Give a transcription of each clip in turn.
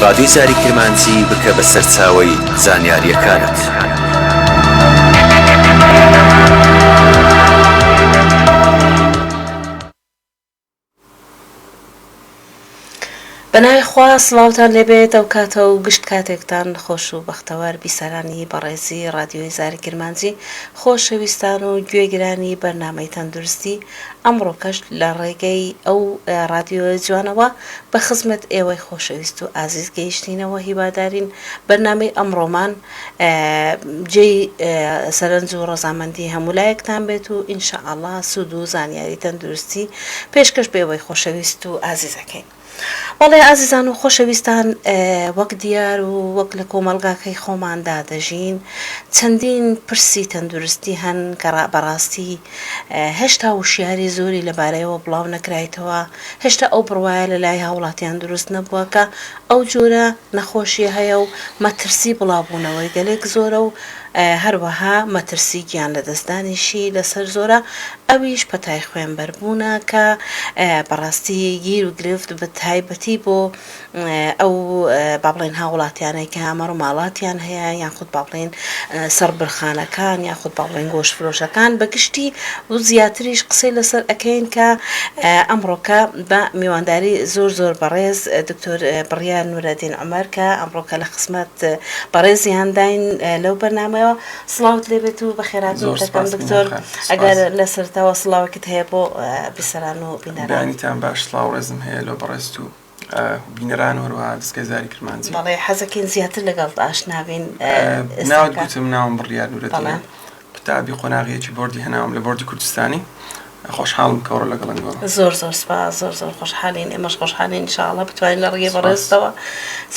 ڕادیۆی ساری کرمانجی بکە بە سەرچاوەی زانیاریەکانت. بەناوی خوا سڵاوتان لێبێت ئەو کاتە و گشت کاتێکتان خۆش و بەختەوار بیسەرانی بەڕێزی ڕادیۆی زاری کرمانجی خۆشەویستان و گوێگرانی بەرنامەی تەندروستی ئەمڕۆکەش لە ڕێگەی ئەو ڕادیۆ جوانەوە بە خزمەت ئێوەی خۆشەویست و ئازیز گەیشتینەوە هیوادارین بەرنامەی ئەمڕۆمان جێی سەرنج و ڕەزامەندی هەمولایەکتان بێت و ئینشاءالله سوود و زانیاری تەندروستی پێشکەش بێوەی خۆشەویست و ئازیزەکەین. وەڵێ ئازیزان و خۆشەویستان، وەک دیار و وەک لە کۆمەلگاکەی خۆماندا دەژین چەندین پرسی تەندروستی هەن کە بەڕاستی هێشتا وشیاری زۆری لەبارەیەوە بڵاو نەکرایتەوە، هێشتا ئەو بڕوایە لە لای هاوڵاتیان دروست نەبووە کە ئەو جۆرە نەخۆشیە هەیە و مەترسی بڵاوبوونەوەی گەلێک زۆرە و هەروەها مەترسی گیان لە دەستدانیشی لەسەر زۆرە، ئەویش پەتای خوێنبەربوونە کە بەڕاستی گیر و گرفت بە تایبەتی بۆ ئەو با بڵێن هاوڵاتیانەی کە ئەمەڕ و ماڵاتیان هەیە، یانخود با بڵێن سەربرخانەکان، یانخود با بڵێن گۆشتفرۆشەکان بەگشتی و زیاتریش قسەی لەسەر ئەکەین کە ئەمڕۆکە بە میوانداری زۆر بەڕێز دکتۆر بڕیار نورەدین عومەر کە ئەمڕۆکە لە خزمەت بەڕێزیان داین لەو بەرنامەیە. سڵاوت لێبێت و بەخێراتون دەکەم دکتۆر، ئەگەر لە سەرتاوە سڵاوێکت هەیە بۆ بیسەران و بینەرانیتان باش، سڵاو ڕێزم هەیە لەو بەڕێست و بینەران و هەروەها دەستگای زاری کرمانجی. بەڵێ حەزەکەین زیاتر لەگەڵ ئاشنابین. ناوت گوتم ناوم بڕیار نورەدینە، قوتابی قۆناغیەکی بۆردی هەناوم لە بۆردی کوردستانی. خۆشحاڵم کەوڕە لەگەڵ زۆر سپاس، زۆر خۆشحالین، ئێمەش خۆشحالین ئینشاءالله بتوانین لە ڕێگەی بەڕێزتەوە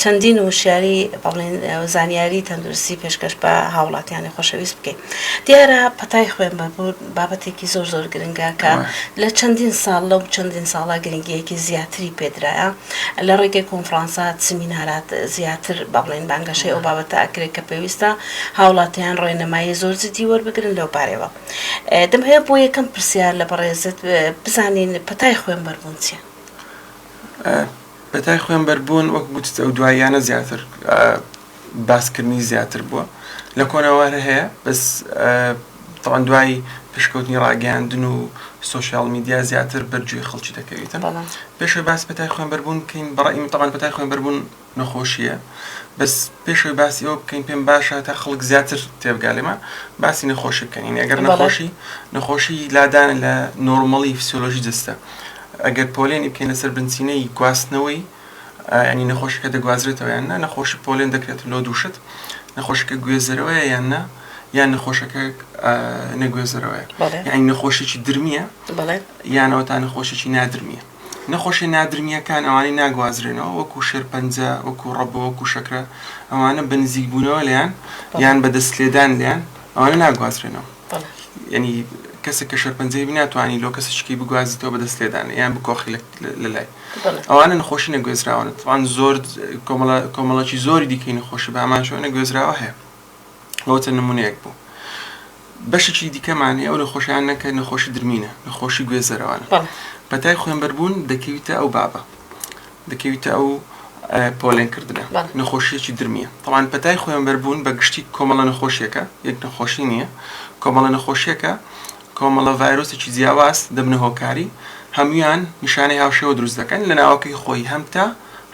چەندین وشیاری بەڵێن زانیاری تەندروستی پێشکەش بە هاوڵاتیانی خۆشەویست بکەین. دیارە پەتای خوێنبەربوون بابەتێکی زۆر گرنگە کە لە چەندین ساڵ لەو چەندین ساڵە گرنگیەکی زیاتری پێدرایە لە ڕێگەی کۆنفرانسات، سمینارات زیاتر بەڵێن بانگەشەی ئەو بابەتە ئەکرێت کە پێویستە هاوڵاتیان ڕێنەمایی زۆر جدی وەربگرن لەو بارەوە. دەمهەیە بۆ یەکەم پرسیار لە بەڕێزت بزانین پەتای خوێنبەربوون چییە؟ پەتای خوێنبەربوون وەک گوتت ئەو دواییانە زیاتر باسکردنی زیاتر بووە لە کۆنەوارە هەیە، بەس تەوان دوای پشکەوتنی ڕاگەیاندن و سۆشیال میدیا زیاتر بەرگوێی خەڵکی دەکەوێتن. پێشەوەی باس پەتای خوێنبەربوون بکەین. بەڕای تەوان پەتای خوێنبەربوون نەخۆشیە، بەس پێشەوەی باسی ئەوە بکەین پێم باشە تا خەڵک زیاتر تێبگا لێمە باسی نەخۆشی بکەین. ئەگەر نەخۆشی لادان لە نۆرمەڵی فسیۆلۆژی جستە، ئەگەر پۆلێنی بکەین لەسەر بنچینەی گواستنەوەی، ینی نەخۆشیەکە دەگوازرێتەوە یان نا، نەخۆشی پۆلێن دەکرێت لۆ دووشت، نەخۆشیەکە گوێزەرەوەیە یان نا، یان نەخۆشەکە نەگوێزەرەوەیە، یعنی نەخۆشیی درمیە یانەوە تا نەخۆشیی نادرمیە. نەخۆشی نادرمیەکان ئەوانەی ناگوازرێنەوە وەکو شێرپەنجە، وەکو ڕەبە، وەکو شەکرە، ئەوانە بە نزیکبوونەوە لێیان یان بە دەستلێدان لێیان ئەوانە ناگوازرێنەوە. یعنی کەسێک کە شێرپەنجەی ناتوانانی لۆ کەسێکی بگوازیتەوە بە دەستلێدان یان بکۆخی لەلای، ئەوانە نەخۆشی نەگوێزراوەن. تەوان زۆر کۆمەڵەکی زۆری دیکەی نەخۆشی بە هەمان شێوە نەگوێزراوە هەیە. ئەوە نمونەیەک بوو. بەشێکی دیکەمان هەیە ئەو نەخۆشیان نەکە نەخۆشی درمینە، نەخۆشی گوێزەرەوانە. پەتای خوێنبەربوون دەکەویتە ئەو بابە، دەکەویتە ئەو پۆلێنکردنە، نەخۆشیەکی درمیە. تەوان پەتای خوێنبەربوون بە گشتی کۆمەڵە نەخۆشیەکە، یەک نەخۆشی نییە، کۆمەڵە نەخۆشیەکە، کۆمەڵە ڤایرۆسێکی جیاواز دەبنە هۆکاری، هەمویان نیشانەی هاوشێوە دروست دەکەن لە ناوەکەی خۆی،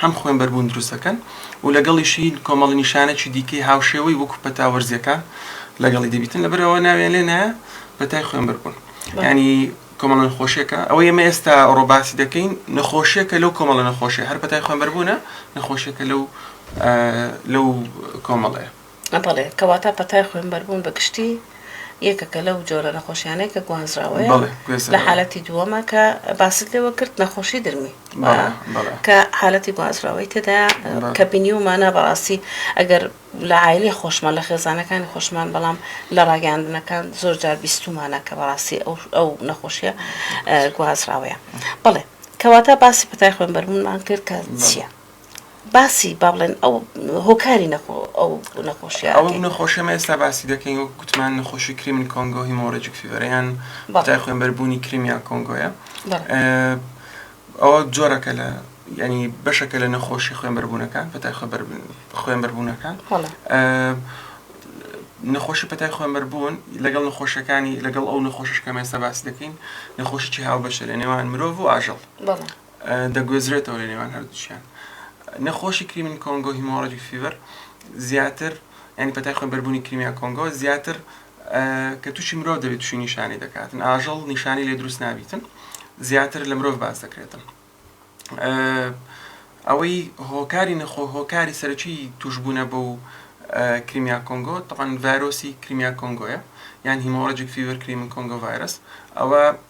هەم خوێنبەربوون دروست دەکەن و لەگەڵیشی کۆمەڵی نیشانێکی دیکەی هاوشێوەی وەکو پەتاوەرزیەکان لەگەڵی دەبیتن. لەبەرەوە ناویان لێ نایە پەتای خوێنبەربوون. ینی کۆمەڵە نەخۆشیەکە ئەوە ئێمە ئێستا ڕۆباسی دەکەین، نەخۆشیەکە لەو کۆمەڵە نەخۆشیە، هەر پەتای خوێنبەربوونە نەخۆشیەکە لەو کۆمەڵەیە. بەڵێ کەواتە پەتای خوێنبەربوون بەگشتی یەکەکە لەو جۆرە نەخۆشیانەی کە گوازراوەیە. لە حالەتی دووەمە کە باست لێوە کرد نەخۆشی درمی کە حالەتی گوازراوەی تێدا کە بینیومانە بەڕاستی ئەگەر لە عایلەی خۆشمان لە خێزانەکانی خۆشمان، بەڵام لە ڕاگەاندنەکان زۆر جار بیستومانە کە بەڕاستی ئەو نەخۆشیە گوازراوەیە. بەڵێ کەواتە باسی پەتای خوێنبەربوونمان کرد کە چییە؟ باسی با بڵێن ئەو هۆکاری ئەو نەخۆشیە، ئەو نەخۆشیمە ئێستا باسی دەکەین و گوتمان نەخۆشی کریمن کۆنگۆ هیمۆڕێجیک فیڤەریان پەتای خوێنبەربوونی کریمیا کۆنگۆیە. ئەوە جۆرەکە لە ینی بەشەکە لە نەخۆشی خوێنبەربوونەکان پەتای خوێنبەربوونەکان نەخۆشی پەتای خوێنبەربوون لەگەڵ نەخۆشەکانی لەگەڵ ئەو نەخۆشیشکەمە ئێستا باسی دەکەین نەخۆشی هاوبەشە لە نێوان مرۆڤ و ئاژەڵ دەگوێزرێتەوە لە نێوان هەردووچیان نەخۆشی کریمین کۆنگۆ هیمۆڕاجیک فیڤەر زیاتر ینی پەتای خوێنبەربوونی کریمیا کۆنگۆ زیاتر کە تووشی مرۆڤ دەبێت تووشی نیشانی دەکاتن ئاژەڵ نیشانی لێ دروست نابیتن زیاتر لە مرۆڤ باز دەکرێتن ئەوەی هۆکاری سەرەکی توشبوونە بۆ کریمیا کۆنگۆ طبعاً ڤایرۆسی کریمیا کۆنگۆیە یان هیمۆڕاجیک فیڤەر کریمین کۆنگۆ ڤایرۆس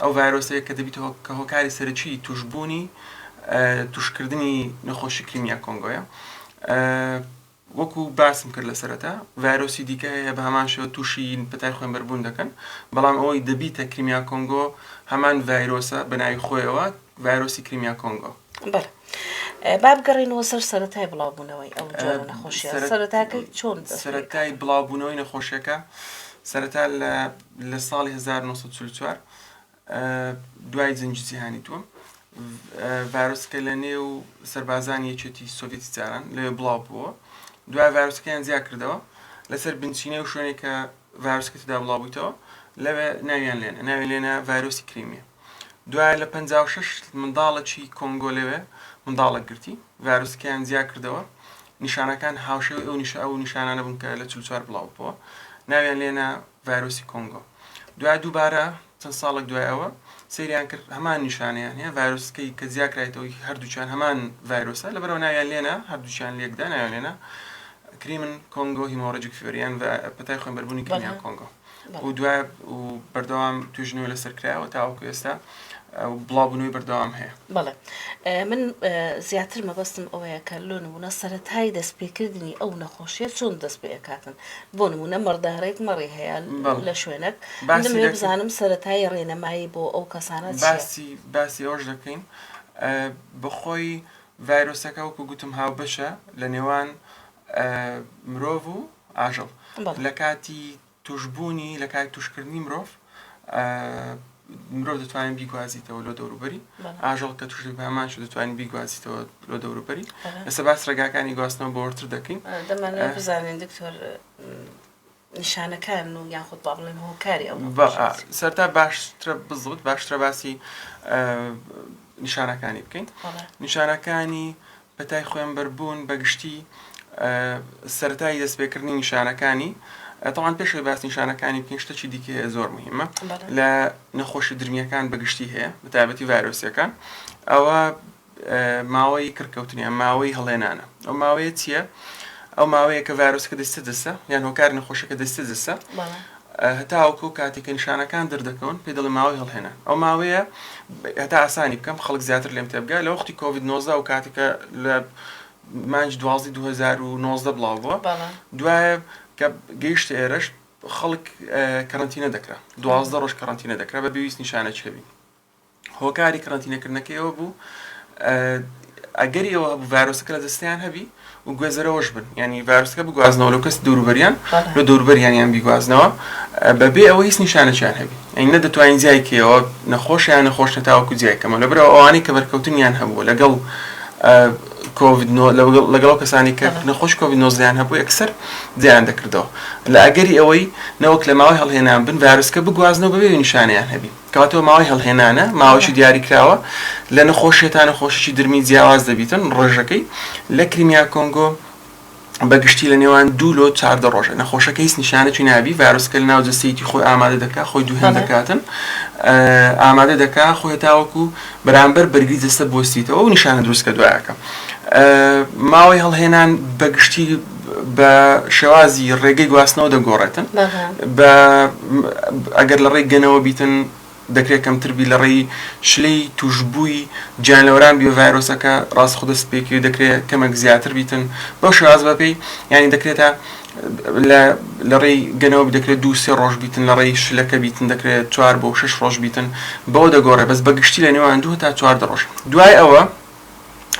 ئەو ڤایرۆسەیە کە دەبێتەوە کە هۆکاری سەرەکی توشبوونی توشکردنی نەخۆشی کریمیا کۆنگۆیە وەکو باسم کرد لە سەرەتا ڤایرۆسی دیکە هەیە بە هەمان شێوە تووشی پەتای خوێنبەربوون دەکەن بەڵام ئەوەی دەبیتە کریمیا کۆنگۆ هەمان ڤایرۆسە بە ناوی خۆیەوە ڤایرۆسی کریمیا کۆنگۆ با بگەڕێنەوە سەرەتای بڵاوبوونەوەی ئەو جۆرە نەخۆشیە سەرەتاکە چۆن سەرەتای بڵاوبوونەوەی نەخۆشیەکە سەرەتا لە ساڵی 1944 دوای جەنگی جیهانی دووەم ڤایرۆسەکە لە نێو سەربازانی یەکێتی سۆڤێتی جاران لەوێ بڵاو بووە دوای ڤایرۆسەکەیان زیاد کردەوە لەسەر بنچینە و شوێنێک کە ڤایرۆسەکە تێدا بڵاو بوویتەوە لەوێ ناویان لێنە ڤایرۆسی کریمیە دوای لە 56 منداڵێکی کۆنگۆ لەوێ منداڵێک گرتی ڤایرۆسەکەیان زیاد کردەوە نیشانەکان هاوشێوەی ئەو نیشانانە بوون کە لە 44 بڵاو بووە ناویان لێنە ڤایرۆسی کۆنگۆ دوای دووبارە چەند ساڵێک دوای ئەوە سەیریان کرد هەمان نیشانەیان هەیە ڤایرۆسەکەی کە زیاکرایەوەی هەردووچیان هەمان ڤایرۆسە لەبەرەوە ناویان لێنە هەردووچیان لێکدا ناویان لێنە کریمن کۆنگۆ هیمۆڕاجیک فیڤەریان پەتای خوێنبەربوونی کریمیا کۆنگۆ و دوای و بەردەوام توێژنەوەی لەسەر کرایەوە تاوەکو ئێستا بڵاوبوونەوەی بەردەوام هەیە من زیاتر مەبەستم ئەوەیە کە لۆ نمونە سەرەتای دەستپێکردنی ئەو نەخۆشیە چۆن دەست پێ ئەکاتن بۆ نمونە مەڕدارێک مەڕی هەیە لە شوێنێک دەمێ بزانم سەرەتای ڕێنەمایی بۆ ئەو کەسانە باسی ئەوش دەکەین بەخۆی ڤایرۆسەکە وەکو گوتم هاوبەشە لە نێوان مرۆڤ و ئاژەڵ لە کاتی توشبوونی لە کاتی توشکردنی مرۆڤ دەتوانین بیگوازیتەوە لۆ دەوروبەری ئاژەڵ کە توشی بە هەمان شو دەتوانین بیگوازیتەوە لۆ دەوروبەری لەسەر باس ڕێگاکانی گواستنەوە بۆوەرتر دەکەین دەمانێت بزانین دکتۆر نیشانەکان و یان خۆت با بڵێن هۆکاری ئەو سەرتا باشترە بزوت باشترە باسی نیشانەکانی بکەین نیشانەکانی پەتای خوێنبەربوون بەگشتی سەرەتای دەستپێکردنی نیشانەکانی طبعاً پێشەوەی باسی نیشانەکانی بکەین شتێکی دیکە زۆر مهمە لە نەخۆشی درمیەکان بەگشتی هەیە بەتایبەتی ڤایرۆسیەکان ئەوە ماوەی کڕکەوتنیە ماوەی هەڵێنانە ئەو ماوەیە چییە؟ ئەو ماوەیە کە ڤایرۆسەکە دەستە دەستە یان هۆکاری نەخۆشەکە دەستە دەستە هەتاوەکو کاتێککە نیشانەکان دەردەکەون پێ دەڵێ ماوەی هەڵهێنان ئەو ماوەیە هەتا ئاسانی بکەم خەڵک زیاتر لێم تێبگا لە وەختی کۆڤید-19 و کاتێکە لە مانج 12 2019 بڵاو بووە دوایە کە گەیشتە ئێرەش خەڵک کەرەنتینە دەکرا 12 ڕۆژ کەرەنتینە دەکرا بە بێویست نیشانەی هەبی هۆکاری کەرەنتینەکردنەکەیەوە بوو ئەگەری ئەوە هەبوو ڤایرۆسەکە لە دەستیان هەبی و گوێزەرەوەش بن ینی ڤایرۆسەکە بگوازنەوە لە کەس دووروبەریان لە دووروبەریانیان بیگوازنەوە بەبێ ئەوە هیچ نیشانەیان هەبی ئەی نەدەتوانین جیایکەوە نەخۆشیان نەخۆش نەتاوەکو جیایکەمەوە لەبەرەوە ئەوانەی کە بەرکەوتنیان هەبووە لەگەڵ لەگەڵ کەسانی کە نەخۆش کۆڤید-19 هەبوو یەکسەر جیان دەکردەوە لە ئەگەری ئەوەی نەوەک لە ماوەی هەڵهێنان بن ڤایرۆسەکە بگوازنەوە بەبێ نیشانەیان هەبی کەواتەوە ماوەی هەڵهێنانە ماوەیەکی دیاریکراوە لە نەخۆشیێتان نەخۆشیی درمی جیاواز دەبیتن ڕۆژەکەی لە کریمیا کۆنگۆ بەگشتی لە نێوان 2 لۆ 4 ڕۆژە نەخۆشەکە هیچ نیشانێکی نابی ڤایرۆسەکە لە ناو جەستەیەکی خۆی ئامادە دەکات خۆی دووهێن دەکاتن ئامادە دەکات خۆی تاوەکو بەرامبەر بەرگری جەستە بۆستیتەوە و نیشانە دروستکە دوایەکە ماوەی هەڵهێنان بەگشتی بە شێوازی ڕێگەی گواستنەوە دەگۆڕێتن ئەگەر لە ڕێی گەنەوە بیتن دەکرێت کەمتربی لە ڕێی شلەی توشبووی گیانلەوەران بێ ڤایرۆسەکە ڕاست خودە سپێکی دەکرێت کەمێک زیاتر بیتن بەو شێواز بەپێی ینی دەکرێتە لە ڕێی گەنەوە دەکرێت 2-3 ڕۆژ بیتن لە ڕێی شلەکە بیتن دەکرێت 4 بۆ 6 ڕۆژ بیتن بەوە دەگۆڕێت بەس بەگشتی لە نێوان 2 تا 4 ڕۆژ دوای ئەوە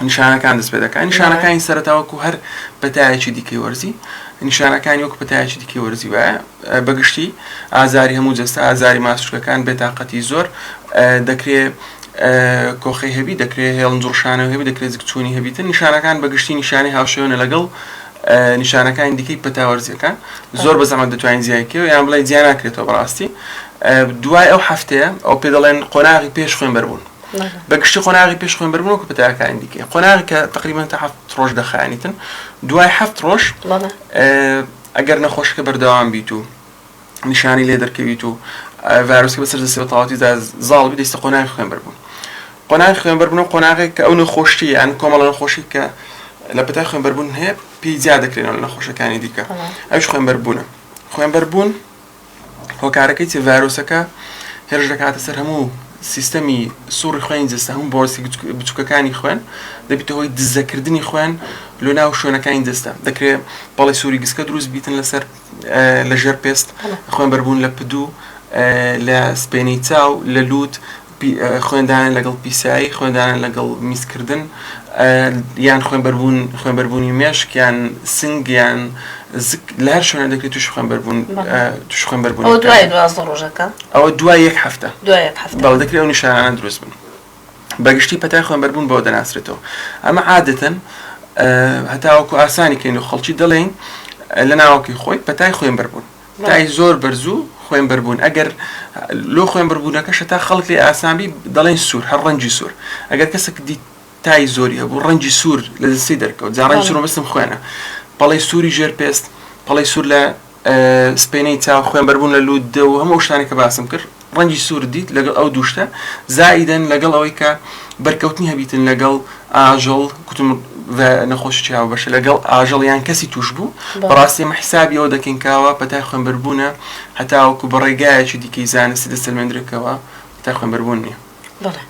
نیشانەکان دەست پێ دەکات نیشانەکانی سەرەتاوەکو هەر پەتایەکی دیکەی وەرزی نیشانەکانی وەکو پەتایەکی دیکەی وەرزی وایە بەگشتی ئازاری هەموو جەستە ئازاری ماسوولەکان بێتاقەتی زۆر دەکرێت کۆخی هەبی دەکرێت هێڵنجڕشانە هەبی دەکرێت زگچوونی هەبیتن نیشانەکان بەگشتی نیشانی هاوشێوەنە لەگەڵ نیشانەکانی دیکەی پەتاوەرزیەکان زۆر بە زەحمەت دەتوانین زیایکەوە یان بڵێ زیان ناکرێتەوە بەڕاستی دوای ئەو هەفتەیە ئەو پێ دەڵێن قۆناغی پێش خوێنبەربوون بەگشتی قۆناغی پێش خوێنبەربوون وەکو پەتاکانی دیکە قۆناغی کە تقریبان تا 7 ڕۆژ دەخایەنیتن دوای 7 ڕۆژ ئەگەر نەخۆشەکە بەردەوام بیت و نیشانی لێ دەرکەویت و ڤایرۆسکە بەسەر دەستێت تەواوەتی زاڵ بێت دەیستە قۆناغی خوێنبەربوون قۆناغی خوێنبەربوون و قۆناغێک کە ئەو نەخۆشی یان کۆمەڵە نەخۆشی کە لە پەتای خوێنبەربوون هەیە پێی زیاد دەکرێنەوە لە نەخۆشەکانی دیکە ئەوش خوێنبەربوونە خوێنبەربوون هۆکارەکەی چ ڤایرۆسەکە هێرش دەکاتە سەر هەموو سیستەمی سووڕی خوێنی جستە هەموو بۆرسی بچووکەکانی خوێن دەبێتە هۆی دزەکردنی خوێن لە ناو شوێنەکانی جستە دەکرێت بەڵی سووری گسکە دروست بیتن لەسەر لە ژێر پێست خوێنبەربوون لە پدوو لە سپێنەی چاو لە لووت خوێندانە لەگەڵ پیسایی خوێندانە لەگەڵ میسکردن یان خوێنبەربوونی مێشک یان سنگ یان لە هەر شوێنە دەکرێت توش خوێنبەربوون ئەوە دوای 12 ڕۆژەکە ئەوە دوای یەک هەفتە بەڵ دەکرێت ئەو نیشانانە دروست بن بەگشتی پەتای خوێنبەربوون بۆ دەناسرێتەوە ئەمە عادەتەن هەتاوەکو ئاسانی کەین و خەڵکی دەڵێن لە ناوەکەی خۆی پەتای خوێنبەربوون تای زۆر بەرزوو خوێنبەربوون ئەگەر لۆ خوێنبەربوونەکەشە تا خەڵک لێ ئاسانبی دەڵێن سوور هەر ڕەنجی سوور ئەگەر کەسێک دی تای زۆری هەبوو ڕەنجی سوور لە دەستی دەرکەوت جا ڕەنجی سوور مەستم خوێنە پەڵەی سووری ژێر پێست پەڵەی سوور لە سپێنەی چاو خوێنبەربوون لە لووت دە و هەموو شتانی کە باسم کرد ڕەنجی سوور دیت لەگەڵ ئەو دووشتە زائیدەن لەگەڵ ئەوەی کە بەرکەوتنی هەبیتن لەگەڵ ئاژەڵ کوتم نەخۆشی چاو بەشە لەگەڵ ئاژەڵ یان کەسی توش بوو بەڕاستی ئێمە حیسابی ئەوە دەکەین کاوە پەتای خوێنبەربوونە هەتاوەکو بە ڕێگایەکی دیکەی زانستی دەسەلمێنرێکەوە پەتای خوێنبەربوون نییە بەڵێ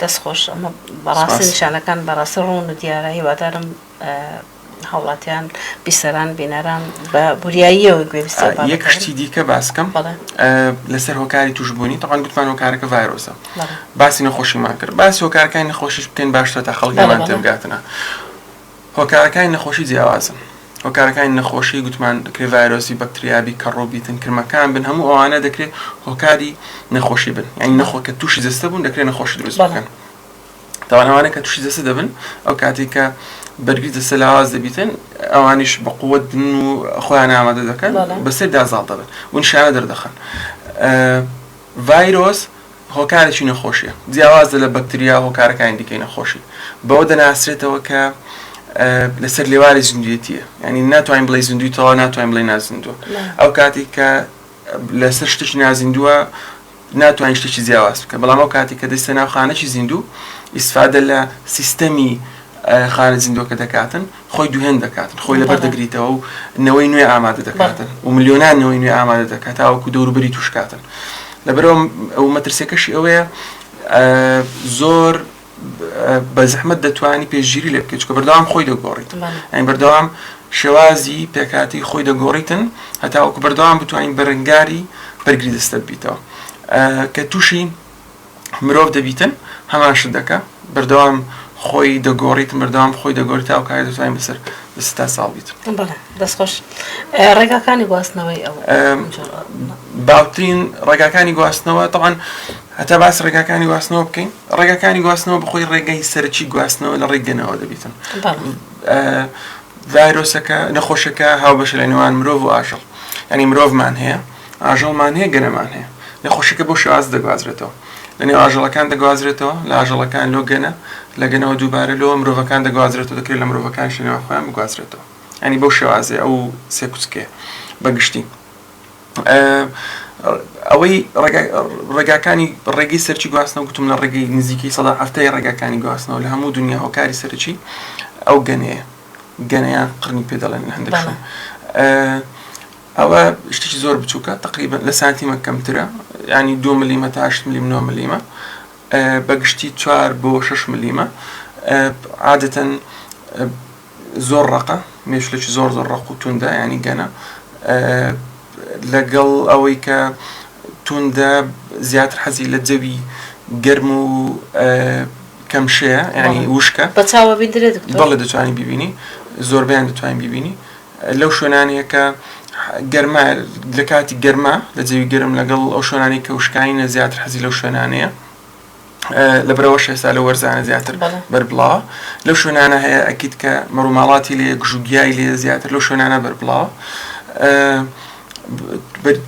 دەستخۆش ئەمە بەڕاستی نیشانەکان بەڕاستی ڕوون و دیارە هیوادارم هاوڵاتیان بیسەران بینەران بە بوریاییەوە گوێ یەک شتی دیکە باسکەم لەسەر هۆکاری توشبوونی تەقان گوتمان هۆکارەکە ڤایرۆسە باسی نەخۆشیمان کرد باسی هۆکارەکانی نەخۆشیش بکەین باشتر تا خەڵکیمان تێبگاتنە هۆکارەکانی نەخۆشی جیاوازن هۆکارەکانی نەخۆشی گوتمان دەکرێت ڤایرۆسی بەکتریابی کەڕۆبیتن کرمەکان بن هەموو ئەوانە دەکرێت هۆکاری نەخۆشی بن یعنی نەخۆ کە تووشی جەستە بوون دەکرێت نەخۆشی دروست بکەن تاوان ئەوانە کە تووشی جەستە دەبن ئەو کاتێک کە بەرگری دەسە لاواز دەبیتن ئەوانیش بە قووەت بن و خۆیان ئامادە دەکەن بەسەر دازاڵ دەبن و نیشانە دەردەخەن ڤایرۆس هۆکارێکی نەخۆشیە جیاوازە لە بەکتریا هۆکارەکانی دیکەی نەخۆشی بەوە دەناسرێتەوە کە لەسەر لێواری زیندویەتیە ینی ناتوانین بڵێ زیندویتەوە ناتوانین بڵێ نازیندووە ئەو کاتێک کە لەسەر شتێکی نازیندووە ناتوانین شتێکی جیاواز بکە بەڵام ئەو کاتێک کە دەستە ناو خانەی زیندوو ئیسفادە لە سیستەمی خانە زیندووەکە دەکاتن خۆی دووهێن دەکاتن خۆی لەبەر دەگریتەوە و نەوەی نوێ ئامادە دەکاتن و ملیۆنان نەوەی نوێ ئامادە دەکات تاوەکو دەوروبەری توشکاتن لەبەرەوە ئەو مەترسیەکەشی ئەوەیە زۆر بە زەحمەت دەتوانی پێشگیری لێ بکەیت چکە بەردەوام خۆی دەگۆڕیت ئەین بەردەوام شێوازی پێکاتی خۆی دەگۆڕیتن هەتاوەکو بەردەوام بتوانین بەرەنگاری بەرگری دەستە ببیتەوە کە تووشی مرۆڤ دەبیتن هەمان شت دەکە بەردەوام خۆی دەگۆڕیت بەردەوام خۆی دەگۆڕیت تا ئەو کاری دەتوانین بەسەر دەستا ساڵ بیت دەستخۆش ڕێگاکانی گواستنەوەی ئەو باوترین ڕێگاکانی گواستنەوە تەوان هەتا باس ڕێگاکانی گواستنەوە بکەین ڕێگاکانی گواستنەوە بخۆی ڕێگەی سەرچی گواستنەوە لە ڕێگەنەوە دەبیتن ڤایرۆسەکە نەخۆشەکە هاوبەشە لە نێوان مرۆڤ و ئاژەڵ ینی مرۆڤمان هەیە ئاژەڵمان هەیە گەنەمان هەیە نەخۆشەکە بۆ شێواز دەگوازرێتەوە لە نێو ئاژەڵەکان دەگوازرێتەوە لە ئاژەڵەکان لۆ گەنە لە گەنەوە دووبارە لۆ مرۆڤەکان دەگوازرێتەوە دەکرێت لە مرۆڤەکان شنەوە خۆیان بگوازرێتەوە ینی بەو شێوازێ ئەو سێ کوچکێ بەگشتی ئەوەی ڕێگاکانی ڕێگەی سەرچی گواستنەوە گوتم لە ڕێگەی نزیکی سەدا هەفتەی ڕێگاکانی گواستنەوە لە هەموو دنیا هۆکاری سەرچی ئەو گەنەیە قڕنی پێ دەڵێن لە هەندێک شوێن ئەوە شتێکی زۆر بچووکە تقریبا لە سانتیمە کەمترە ینی 2 ملیمە تا 8 ملیم 9 ملیمە بەگشتی 4 بۆ 6 ملیمە عادەتەن زۆر ڕقە مێشولێکی زۆر ڕق و توندە ینی گەنە لەگەڵ ئەوەی کە توندە زیاتر حەزی لە جەوی گەرم و کەمشەیە ینی وشکە بە چاوە بیندرێت بەڵێ دەتوانی بیبینی زۆربیان دەتوانین بیبینی لەو شوێنانەیە کە گەرما لە کاتی گەرما لە جەوی گەرم لەگەڵ ئەو شوێنانی کە وشکانینە زیاتر حەزی لەو شوێنانەیە لەبەرەوەش ئێستا لە وەرزانە زیاتر بەربڵاوە لەو شوێنانە هەیە ئەکید کە مەڕووماڵاتی لێ گژوگیای لێ زیاتر لەو شوێنانە بەربڵاوە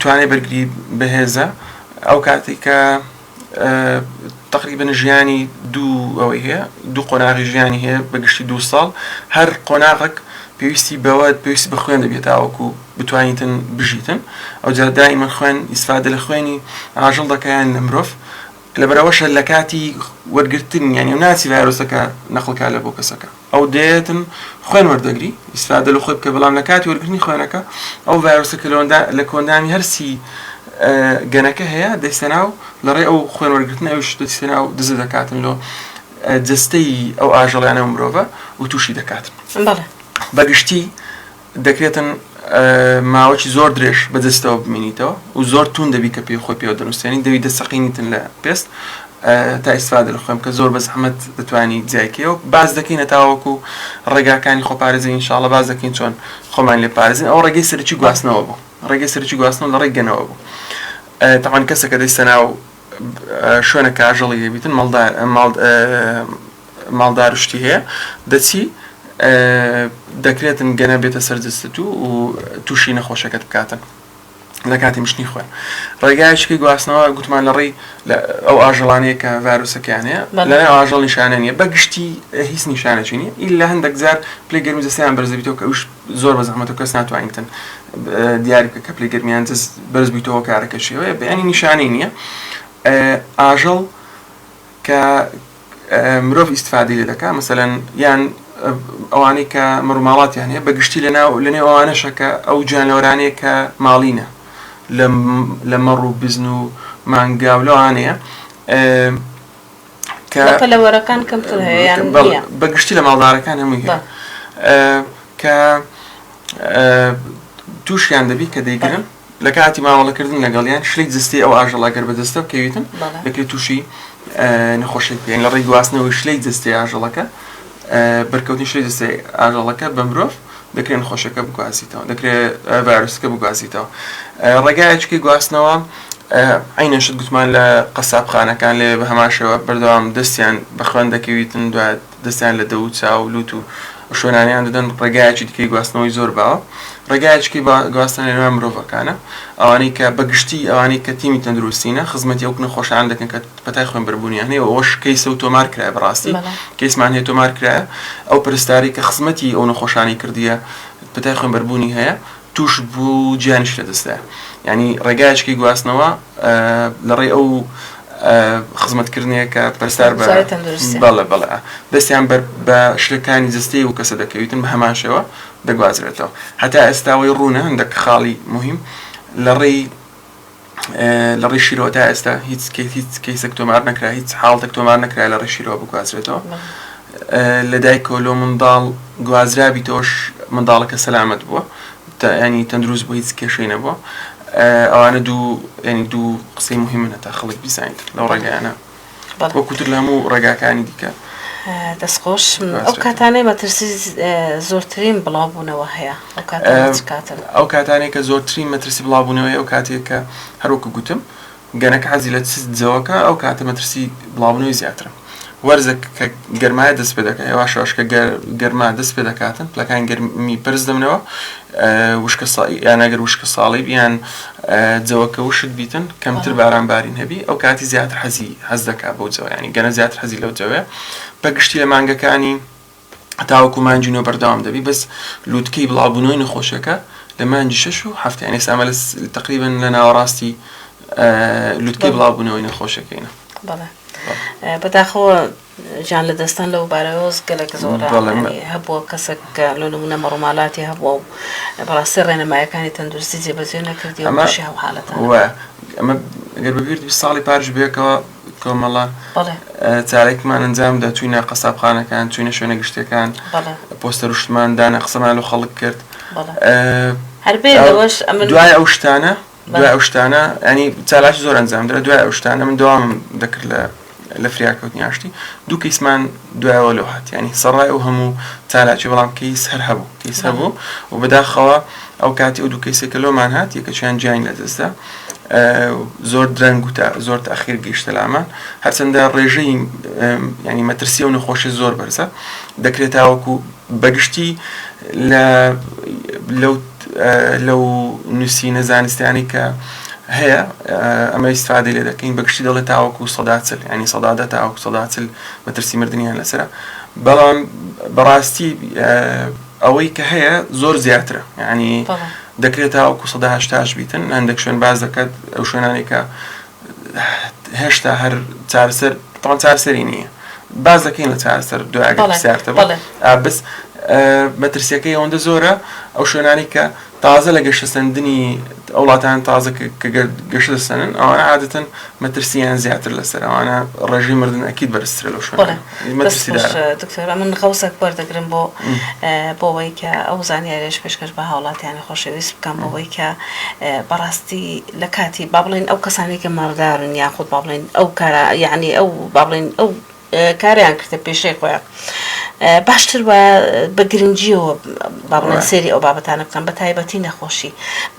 توانێت بەرگری بەهێزە ئەو کاتی کە تقریبا ژیانی ئەوەی هەیە دوو قۆناغی ژیانی هەیە بەگشتی 2 ساڵ هەر قۆناغێک پێویستی پێویستی بە خوێن دەبێت تاوەکو بتوانیتن بژیتن ئەو جا دائیمەن خوێن ئیسفادە لە خوێنی ئاژەڵ دەکەیان لە مرۆڤ لەبەرەوەشە لە کاتی وەرگرتن یعنی ناچی ڤایرۆسەکە نەقڵکا لە بۆ کەسەکە ئەو دێتن خوێن وەردەگری ئیسفادە لە خۆی بکە بەڵام لە کاتی وەرگرتنی خوێنەکە ئەو ڤایرۆسەکە لە کۆندامی هەرسی گەنەکە هەیە دەستە ناو لەڕێ ئەو خوێن وەرگرتن ئەوش دەستە ناو دزە دەکاتن لۆ جستەی ئەو ئاژەڵیانە مرۆڤە و تووشی دەکاتن بەگشتی دەکرێتن ماوەی زۆر درێژ بەدەستەوە بمینیتەوە و زۆر تون دەبی کە پێی خۆی پێوە دەنووسێنی دەوی دەسەقینیتن لە پێست تا ئیسفادە لە خۆم کە زۆر بە زەحمەت دەتوانی جایکەوە باز دەکەینە تاوەکو ڕێگاکانی خۆپارێزی ئینشاڵڵا باز دەکەین چۆن خۆمان لێ پارێزین ئەو ڕێگەی سەرچی گواستنەوە بوو ڕێگەی سەرچی گواستنەوە لە ڕێگەنەوە بوو تاوان کەسەکە دەستە ناو شوێنەکە ئاژەڵی هەبیتن ماڵدار شتی هەیە دەچی دەکرێتن گەنە بێتە سەرجەستت و تووشی نەخۆشەکەت بکاتن لە کاتی مشتنی خۆیان ڕێگایشکی گواستنەوە گوتمان لە ڕێی ئەو ئاژەڵانەیە کە ڤایرۆسەکانەیە لەناو ئاژەڵ نیشانە نیە بەگشتی هیچ نیشانێکی نیە ئیلا هەندێک جار پلەی گەرمی جەستەیان بەرزبیتەوە کە ئەوش زۆر بە زەحمەت و کەس ناتوانیتن دیاری بکە کە پلەی گەرمیان بەرز بیتەوە کارەکە شێوەیە بەیانی نیشانەی نییە ئاژەڵ کە مرۆڤ ئیستفادەی لێ دەکات مەسەلەن یان ئەوانەی کە مەڕووماڵاتیان هەیە بەگشتی لەنێو ئەوانەشە کە ئەو جانەوەرانەیە کە ماڵینە لە مەڕ و بزن و مانگا و لەوانەیە پەلەوەرەکان کەمتر هەیە بەگشتی لە ماڵدارەکان هەمووی هەیە کە تووشیان دەبی کە دەیگرن لە کاتی ماوەڵەکردن لەگەڵیان شلەی جستی ئەو ئاژەڵاگەر بەدەستە بکەویتن دەکرێت تووشی نەخۆشی پێین لە ڕێی گواستنەوەی شلەی جستی ئاژەڵەکە بەرکەوتنی شلەی جستی ئاژەڵەکە بە مرۆڤ دەکرێت نەخۆشەکە بگوازیتەوە دەکرێت ڤایرۆسەکە بگوازیتەوە ڕێگایەکی گواستنەوە عینەشت گوتمان لە قەسابخانەکان لێ بە هەماشەوە بەردەوام دەستیان بە خوێن دەکەویتن دوای دەستیان لە دە و چاو و لوت و شوێنانیان دەدەن ڕێگایەکی دیکەی گواستنەوەی زۆر باوە ڕێگایەکی گواستن لەنێوان مرۆڤەکانە ئەوانەی کە بەگشتی ئەوانەی کە تیمی تەندروستینە خزمەتی ئەو نەخۆشان دەکەن کە پەتای خوێن بەربوونیان هەیە ئەوەش کەیسە و تۆمار کرایە بەڕاستی کەیسمان هەیە تۆمار کرایە ئەو پرستاری کە خزمەتی ئەو نەخۆشانی کردیە پەتای خوێن بەربوونی هەیە توش بوو گیانیش لەدەستە یعنی ڕێگایەکی گواستنەوە لە ڕێی ئەو خزمەتکردنیە کە پەرستار بەڵێ دەستیان بە شتەکانی جستەی و کەسە دەکەویتن بە هەمان شێوە دەگوازرێتەوە هەتا ئێستاوەی ڕوونە هەندێک خاڵی مهم لە ڕێی شیرەوە تا ئێستا هیچ کەیسێک تۆمار نەکرا هیچ حاڵتێک تۆمار نەکرا لە ڕێی شیرەوە بگوازرێتەوە لە دایکەوە لۆ منداڵ گوازرابیتەوەش منداڵەکە سەلامەت بووە ینی تەندروست بۆ هیچ کێشەی نەبووە ئەوانە دوو قسەی مهمن تا خەڵک بیزانیت لەو ڕێگایانە وەکوتر لە هەموو ڕێگاکانی دیکە دەستخۆش ئەو کاتانەی مەترسی زۆرترین بڵاوبوونەوە هەیە ئەو کاتانێک کە زۆرترین مەترسی بڵاوبوونەوەی ئەو کاتێک کە هەروەکو گوتم گەنەکە حەزی لە جەوەکە ئەو کاتە مەترسی بڵاوبوونەوەی زیاترە وەرزێک کە گەرمایە دەست پێ دەکات هێواشەوەش کە گەرما دەست پێ دەکاتن پلەکانی گەرمی پرس دەبنەوە وشکە یان ئەگەر وشکە ساڵی بیان جەوەکە وشت بیتن کەمتر بارانبارین هەبی ئەو کاتی زیاتر حەز دەکات بۆ جەوە ینی گەنە زیاتر حەزی لەو جەوەیە بەگشتی لە مانگەکانی تاوەکو مانجینەوە بەردەوام دەبی بەس لووتکەی بڵاوبوونەوەی نەخۆشەکە لە مانجی 6 و 7 یعنی ئێستا تقریبا لە ناوەڕاستی لووتکەی بڵاوبوونەوەی نەخۆشەکەینە بەداخەوە ژان لە دەستان لەو بارەوەز گەلێک زۆرە هەبووە کەسێک لە نمونە مەڕووماڵاتی هەبووە و بەڕاستی ڕێنەمایەکانی تەندروستی جێبەجێ نەکردی و بەشی هەو حاڵەتە ئەمە گەر بەبیێت ساڵی پارش بێکەوە کۆمەڵە چارێکمان ئەنجام دا چوینە قەسابخانەکان چوینە شوێنە گشتەکان پۆستە ڕشتمان دانە قسەمان لە خەڵک کرد دوای ئەو شتانە ینی چالاکی زۆر ئەنجام درا دوای ئەو شتانە من دەوام دەکرد لە فریاکەوتنی ئاشتی دوو کەیسمان دوایەوە لەو هات ینی سەڕای ئەو هەموو چالاکی بەڵام کەیس هەبوو و بەداخەوە ئەو کاتی ئەو دوو کەیسێکە لۆمان هات یەکەچیان جیان لەدەستدا زۆر درەنگ و زۆر تاخیر گەیشتە لامان هەرچەندە ڕێژەی ینی مەترسیە و نەخۆشی زۆر بەرزە دەکرێت تاوەکو بەگشتی لەو نووسینە زانستیانی کە هەیە ئەمە ئیسفادە لێ دەکەین بەگشتی دەڵێت تاوەکو 140 ینی سەدادە تاوەکو 140 مەترسی مردنیان لەسرە بەڵام بەڕاستی ئەوەی کە هەیە زۆر زیاترە ینی دەکرێت تاوەکو 180 بیتن هەندێک شوێن باز دەکات ئەو شوێنانی کە هێشتا هەر چارەسەر تەواو چارەسەری نییە باز دەکەین لە چارەسەر دوایگە سیارتەوە بەس مەترسیەکەی ئەوەندە زۆرە ئەو شوێنانی کە تازە لە گەشتە سەندنی ئەوڵاتان تازە کە گەشتە سەنن ئەوانە عادەتەن مەترسیان زیاتر لەسەر ئەوانە ڕێژی مردن ئەکید بەرزترە لەو شوێنە دکتۆر من قەوسێک وەردەگرم بۆەوەی کە ئەو زانیاریش پێشکەش بە هاوڵاتیانی خۆشەویست بکەم بەوەی کە بەڕاستی لە کاتی با بڵێن ئەو کەسانی کە ماڕدارن یاخود با بڵێن ئەو کارە یعنی ئەو با بڵێن ئەو کاریان کردە پێشەی خۆیان باشتر وە بە گرنگیەوە با بڵێن سێری ئەو بابەتانە بکەن بە تایبەتی نەخۆشی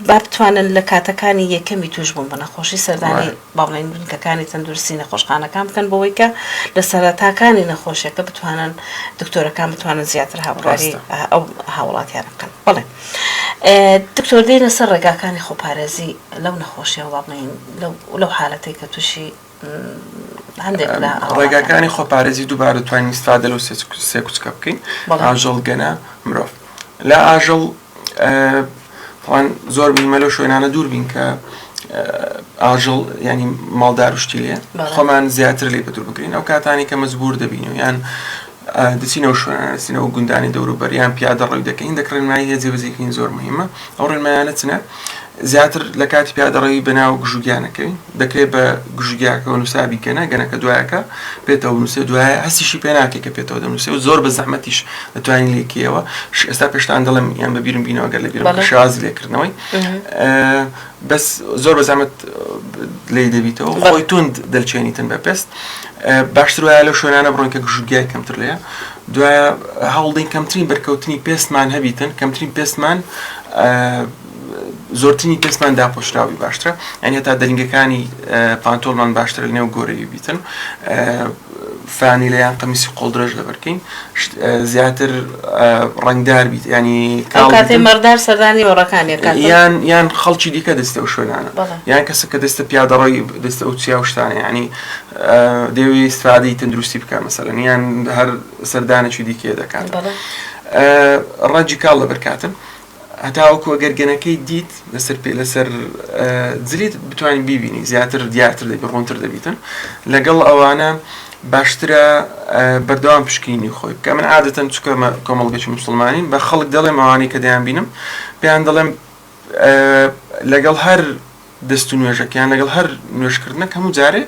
با بتوانن لە کاتەکانی یەکەمی توش بوون بە نەخۆشی سەردانی با بڵێن بنکەکانی تەندروستی نەخۆشخانەکان بکەن بەوەی کە لە سەرەتاکانی نەخۆشیەکە بتوانن دکتۆرەکان بتوانن زیاتر هاوکاری ئەو هاوڵاتیان بکەن بڵێ دکتۆر دێنە سەر ڕێگاکانی خۆپارێزی لەو نەخۆشیەوە با بڵێن لەو حالەتەی کە تووشی ڕێگاکانی خۆپارێزی دووبارە توانین ئیستفادە لەو سێ کوچکە بکەین ئاژەڵ گەنە مرۆڤ لە ئاژەڵ زۆر بیمە لەو شوێنانە دوور بین کە ئاژەڵ ینی ماڵدار و شتی لێ خۆمان زیاتر لێ بەدوور بگرین ئەو کاتانی کە مەزبور دەبین و یان دەچینەوە شوێنانە دەچینەوە گوندانی دەوروبەر یان پیادە ڕێی دەکەین دەکڕێنمایی هێزی بەزیکردنی زۆر مهمە ئەو ڕێنمایانە چنە زیاتر لە کاتی پیادەڕێی بەناو گژوگیانەکەوین دەکرێت بە گژوگیاکەەوە نووسابی کەنە گەنەکە دوایەکە پێێتەوە نووسێ دوایە هەستیشی پێ ناکێت کە پێێتەوە دەنووسێ و زۆر بە زەحمەتیش دەتوانین لێکیەوە ئێستا پێشتان دەڵێم یان بەبیرم بینەوە گەر لە بیرم شازی لێکردنەوەی بەس زۆر بە زەحمەت لێ دەبیتەوە خۆی توند دەلچێنیتن بە پێست باشتر وایە لەو شوێنانە بڕۆین کە گژوگیای کەمتر لێە دوایە هەوڵدەین کەمترین بەرکەوتنی پێستمان هەبیتن کەمترین پێستمان زۆرترینی پێستمان داپۆشراوی باشترە ئەنی تا دەنگەکانی پانتۆڵمان باشتر لە نێو گۆرەوی بیتن فانی لەیان قەمیسی قۆڵدرەژ لەبەرکەین زیاتر ڕنگدار بیت ینی کاتێ مەردار سەردانی وەڕەکانیەکان یان خەڵکی دیکە دەستە و شوێنانە یان کەسە کە دەستە پیادەڕۆی دەستە ئەو چیا و شتانە ینی دەوێت ئیستفادەی تەندروستی بکە مەسەلەن یان هەر سەردانێکی دیکێ دەکات ڕەنجی کاڵ لەبەرکاتن هەتاوەکو ئەگەر گەنەکەی دیت لەسەر جلیت بتوانین بیبینی زیاتر دیارتر دەبی ڕوونتر دەبیتن لەگەڵ ئەوانە باشترە بەردەوام پشکینی خۆی بکە من عادەتەن چکە کۆمەڵگەی موسڵمانین بە خەڵک دەڵێم ئەوانەی کە دەیان بینم پێیان دەڵێم لەگەڵ هەر دەست و نوێژەکەیان لەگەڵ هەر نوێژکردنە هەموو جارێ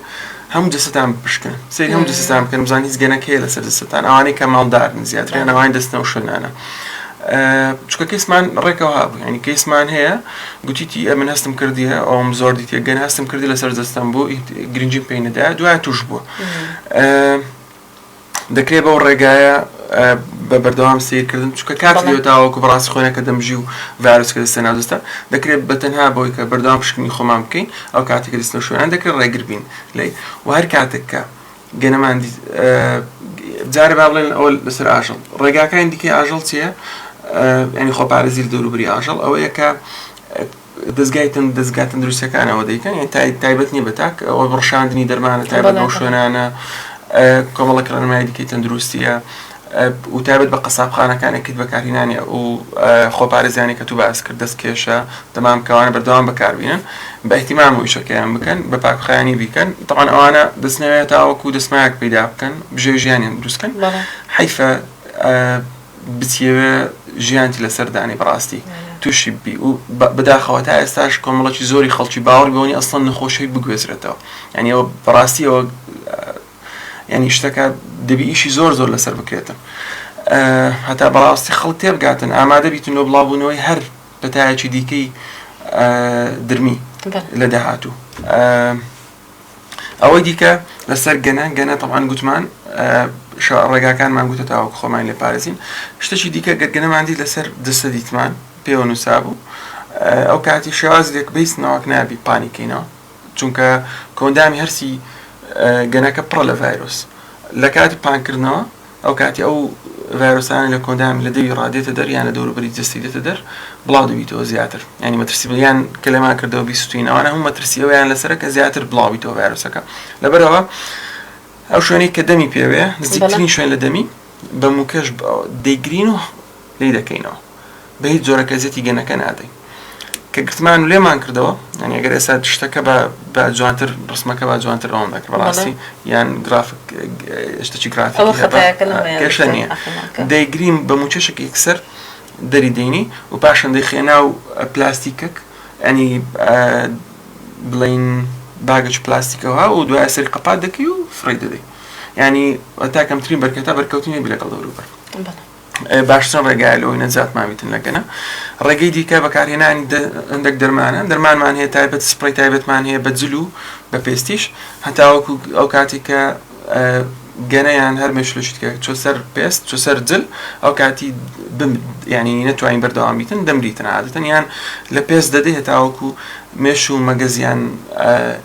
هەموو جەستان بپشکن سەیری هەموو جەستان بکەن بزان هیچ گەنەکەیە لەسەر دەستان ئەوانەی کە ماڵدارن زیاتریان ئەوانەی دەستنەوە شوێنانە چکە کەسمان ڕێکەوە هابوو ینی کەسمان هەیە گوتیتی من هەستم کردیە ئەوم زۆر دیتە گەن هەستم کردی لەسەر دەستم بۆ گرنگجیم پێی نەدا دوای توش بووە دەکرێت بەو ڕێگایە بە بەردەوام سیرکردن چکە کات لێ تاوەکو بەڕاستی خۆینەکە دەمژی و ڤایرۆسکە دەستە ناو دەستە دەکرێت بەتەنها بۆی کە بەردەوام پشکنی خۆمان بکەین ئەو کاتێک کە دەستنەوە شوێنان دەکرێت ڕێگر بین لێ و هەر کاتێک کە گەنەمان جارە با بڵێن ئەوە لەسەر ئاژەڵ ڕێگاکانی دیکەی ئاژەڵ چییە ینی خۆپارێزی لە دەوروبەری ئاژەڵ ئەوەیە کە دەستگای تەندروستیەکانەوە دەیکەن یان تایبەت نییە بەتاک ئەوە ڕەشاندنی دەرمانە تایبەت بەو شوێنانە کۆمەڵێک ڕێنمایی دیکەی تەندروستیە و تایبەت بە قەسابخانەکانێکیت بەکارهێنانیە و خۆپارێزیانی کە تو باس کرد دەست کێشە تەمام کەوانە بەردەوام بەکاربینن بە ئیحتیمام و ئیشەکەیان بکەن بە پاکخایانی بیکەن تەمان ئەوانە دەستنەوێت تاوەکو دەستمایەک پیدا بکەن بژێ ژیانیان دروستکەن حیفە بچیەوە ژیانتی لەسەردانی بەڕاستی تووشی بی و بەداخەوە تا ئێستاش کۆمەڵکی زۆری خەڵکی باوەڕ بەوەنی ئەسڵەن نەخۆشی بگوێزرێتەوە ینی ئەوە بەڕاستیەوە ینی شتەکە دەبی ئیشی زۆر لەسەر بکرێتن هەتا بەڕاستی خەڵک تێبگاتن ئامادە بیتن بۆ بڵاوبوونەوەی هەر پەتایەکی دیکەی درمی لە داهاتوو ئەوەی دیکە لەسەر گەنە تەمان گوتمان ڕێگاکانمان گوتە تاوەکو خۆمان لێ پارێزین شتێکی دیکە گەنەماندی لەسەر دەستە دیتمان پێوە نووسابوو ئەو کاتی شێوازێک بیستنەوەک نابی پانیکەینەوە چونکە کۆندامی هەرسی گەنەکە پڕە لە ڤایرۆس لە کاتی پانکردنەوە ئەو کاتی ئەو ڤایرۆسانە لە کۆندامی لە دەوی ڕادێتە دەر یان لە دەوروبەری جەستی دێتە دەر بڵاو دەبیتەوە زیاتر ینی مەترسی بڵیان کە لەمان کردەوە بیستوینەوەوانە هەموو مەترسی ئەویان لەسەرە کە زیاتر بڵاویتەوە ڤایرۆسەکە لەبەرەوە ئەو شوێنەی کە دەمی پێوەیە نزیکترین شوێن لە دەمی بە موکەش دەیگرین و لی دەکەینەوە بە هیچ جۆرە کەزێتی گەنەکە نادەین کە گرتمان و لێمان کردەوە ینی ئەگەر ئێستا شتەکە بە جوانتر ڕسمەکە بە جوانتر ئەوم دەکرد بەڕاستی یان گرافیک شتێکی گرافیکێشە نییە دەیگرین بە موچەشێکی یەکسەر دەری دەینی و پاشان دەیخێنا و پلاستیکەک ئەنی بڵین باگەج پلاستیکەوە و دوای سەری قەپات دەکەی و فڕی دەدەی ینی تا کەمترین بەرکەتە بەرکەوتنی بی لەگەڵ دەوروبەر باشترین ڕێگای لەوەی نەجاتمان بیتن لەگەنە ڕێگەی دیکە بەکارهێنانی هەندێک دەرمانمان هەیە تایبەت سپڕی تایبەتمان هەیە بە جل و بە پێستیش هەتاوەکو ئەو کاتی کە گەنەیان هەر مێشلوشتکە چۆ سەر پێست چۆ سەر جل ئەو کاتی ینی نەتوانین بەردەوام بیتن دەمریتن عادەتەن یان لە پێست دەدەی هەتاوەکو مێش و مەگەزیان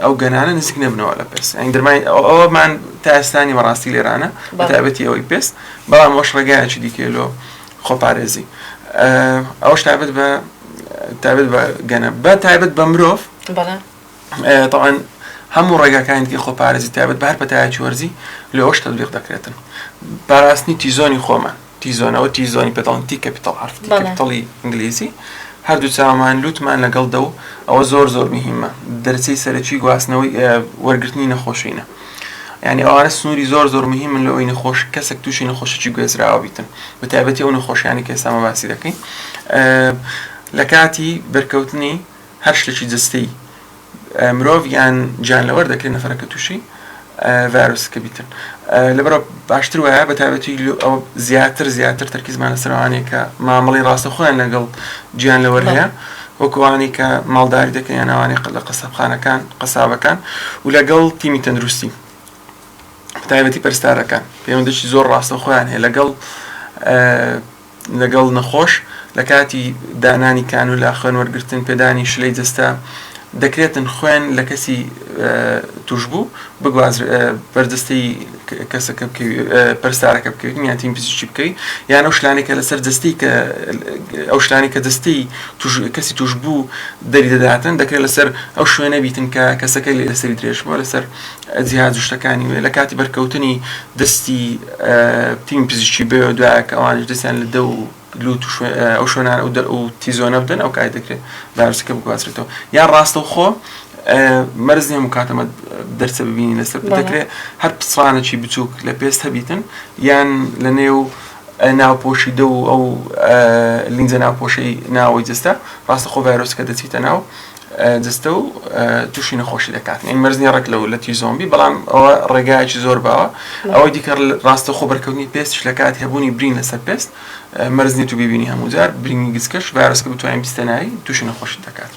ئەو گەنانە نزیک نەبنەوە لە پێست ئەین دەرمای ئەوەمان تا ئێستانی بەڕاستی لێرانە بەتایبەتی ئەوەی پێست بەڵام ئەوش ڕێگایەکی دیکە لۆ خۆپارێزی ئەوش تایبەت بە گەنە بە تایبەت بە مرۆڤ طبعاً هەموو ڕێگاکانی خۆپارێزی تایبەت بە هەر پەتایەکی وەرزی لەوەش تەطبیق دەکرێتن پاراستنی تیزۆنی خۆمان تیزۆنەوە تیزۆنی پێتاڵن تی کەپیتاڵ حرفی کەپیتاڵی ئینگلیزی هەردوو چاومان لوتمان لەگەڵ دە و ئەوە زۆر مهمە دەرچەی سەرەکی گواستنەوەی وەرگرتنی نەخۆشینە ینی ئەوانە سنووری زۆر مهمن لەوەی نەخۆش کەسێک تووشی نەخۆشێکی گوێزراوە بیتن بە تایبەتی ئەو نەخۆشیانی کە ئێستا باسی دەکەین لە کاتی بەرکەوتنی هەر شتێکی جستەی مرۆڤ یان گیانلەوەر دەکرێت نەفەرەکە تووشی ڤایرۆسەکە بیتن لەبەرەوە باشتر وایە بە تایبەتی ئەو زیاتر تەرکیزمان لەسەرەوانەیە کە مامەڵی ڕاستەخۆیان لەگەڵ گیانلەوەر هەیە وەکوانەی کە ماڵداری دەکەن یان ئەوانەی لە قەسەبخانەکان قەسابەکان و لەگەڵ تیمی تەندروستی تایبەتی پەرستارەکان پەیوەندیی زۆر ڕاستەخۆیان هەیە لەگەڵ نەخۆش لە کاتی دانانی کانولا خوێن وەرگرتن پێدانی شلەی جەستە دەکرێتن خوێن لە کەسی توش بوو بگواز بەردەستەی کەسەکە پەرستارەکە بکەویت یان تیم پزیشکی بکەیت یان ئەو شلانی کە لەسەر دەستی کە ئەو شلانی کە دەستی کەسی توش بوو دەری دەداتن دەکرێت لەسەر ئەو شوێنە بیتن کە کەسەکەی لەسەری درێژ بووە لەسەر جیهاز شتەکانی وێ لە کاتی بەرکەوتنی دەستی تیم پزیشکی بێ دوایە کە ئەوانش دەستیان لە دە و لوت ئەو شوێنان و تیزۆنە بدەن ئەو کات دەکرێت ڤایرۆسەکە بگوازرێتەوە یان ڕاستەوخۆ مەرز نییە کاتەمە دەرچە ببینی لەسەر دەکرێت هەر پسڕانێکی بچووک لە پێست هەبیتن یان لە نێو ناوپۆشی دە و ئەو لینجە ناوپۆشەی ناوەی جستە ڕاستەخۆ ڤایرۆسەکە دەچیتە ناو جستە و تووشی نەخۆشی دەکاتن ئەین مەرز نییە ڕێک لە تیزۆمبی بەڵام ئەوە ڕێگایەکی زۆر باوە ئەوەی دیکە ڕاستەخۆ بەرکەوتنی پێستش لە کاتی هەبوونی برین لەسەر پێست مەرز نیە تو ببینی هەموو جار برینی گچکەش ڤایرۆسەکە بتوانین بیستە ناوی تووشی نەخۆشی دەکات